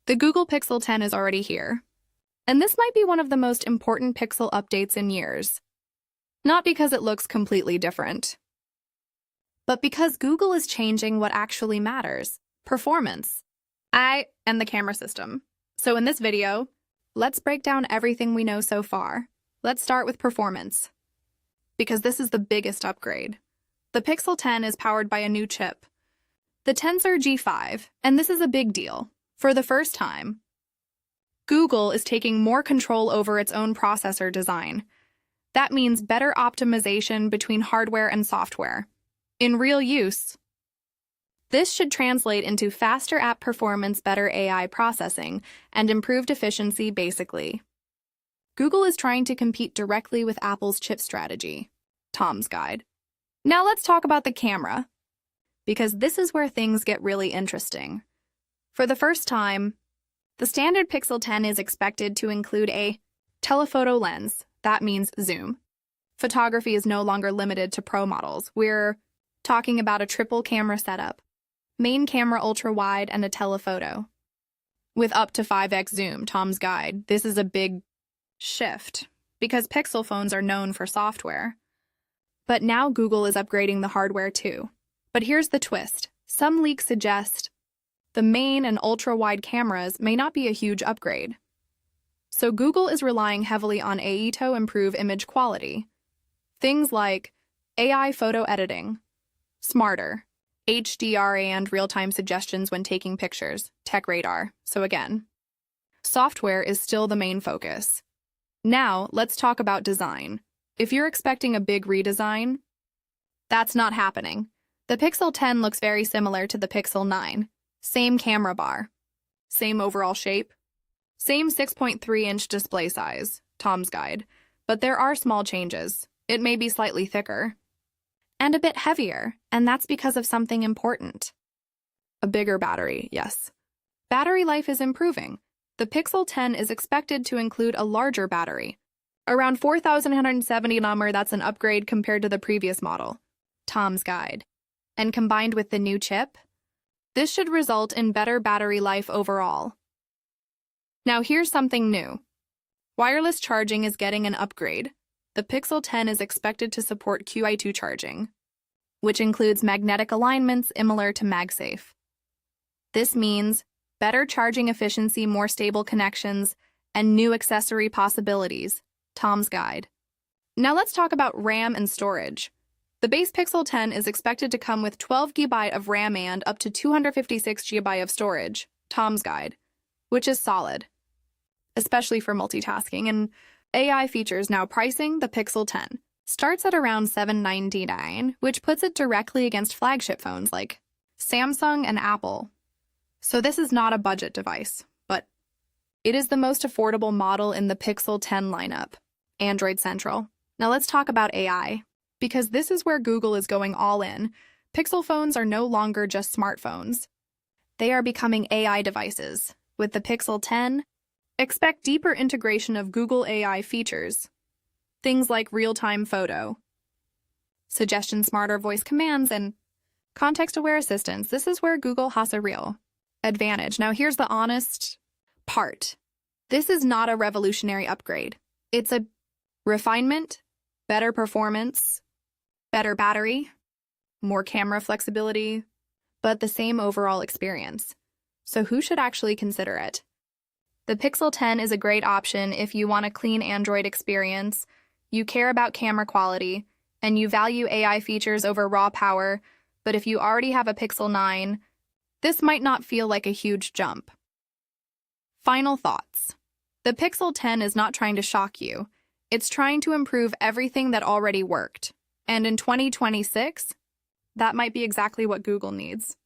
The Google Pixel 10 is already here, and this might be one of the most important Pixel updates in years. Not because it looks completely different, but because Google is changing what actually matters: performance, and the camera system. So in this video, let's break down everything we know so far. Let's start with performance, because this is the biggest upgrade. The Pixel 10 is powered by a new chip, the Tensor G5, and this is a big deal. For the first time, Google is taking more control over its own processor design. That means better optimization between hardware and software. In real use, this should translate into faster app performance, better AI processing, and improved efficiency basically. Google is trying to compete directly with Apple's chip strategy. Tom's Guide. Now let's talk about the camera, because this is where things get really interesting. For the first time, the standard Pixel 10 is expected to include a telephoto lens. That means zoom. Photography is no longer limited to pro models. We're talking about a triple camera setup, main camera ultra-wide, and a telephoto. With up to 5x zoom, Tom's Guide. This is a big shift, because Pixel phones are known for software. But now Google is upgrading the hardware too. But here's the twist. Some leaks suggest the main and ultra-wide cameras may not be a huge upgrade. So Google is relying heavily on AI to improve image quality. Things like AI photo editing, smarter, HDR and real-time suggestions when taking pictures, tech radar. So again, software is still the main focus. Now, let's talk about design. If you're expecting a big redesign, that's not happening. The Pixel 10 looks very similar to the Pixel 9. Same camera bar, same overall shape, same 6.3-inch display size, Tom's Guide, but there are small changes. It may be slightly thicker and a bit heavier, and that's because of something important. A bigger battery, yes. Battery life is improving. The Pixel 10 is expected to include a larger battery, around 4,170 mAh. That's an upgrade compared to the previous model, Tom's Guide. And combined with the new chip, this should result in better battery life overall. Now here's something new. Wireless charging is getting an upgrade. The Pixel 10 is expected to support QI2 charging, which includes magnetic alignments similar to MagSafe. This means better charging efficiency, more stable connections, and new accessory possibilities, Tom's Guide. Now let's talk about RAM and storage. The base Pixel 10 is expected to come with 12 GB of RAM and up to 256 GB of storage, Tom's Guide, which is solid, especially for multitasking and AI features. Now pricing, the Pixel 10 starts at around $799, which puts it directly against flagship phones like Samsung and Apple. So this is not a budget device, but it is the most affordable model in the Pixel 10 lineup, Android Central. Now let's talk about AI. Because this is where Google is going all in. Pixel phones are no longer just smartphones. They are becoming AI devices. With the Pixel 10, expect deeper integration of Google AI features. Things like real-time photo, suggestion, smarter voice commands, and context-aware assistance. This is where Google has a real advantage. Now here's the honest part. This is not a revolutionary upgrade. It's a refinement, better performance, better battery, more camera flexibility, but the same overall experience. So who should actually consider it? The Pixel 10 is a great option if you want a clean Android experience, you care about camera quality, and you value AI features over raw power, but if you already have a Pixel 9, this might not feel like a huge jump. Final thoughts. The Pixel 10 is not trying to shock you. It's trying to improve everything that already worked. And in 2026, that might be exactly what Google needs.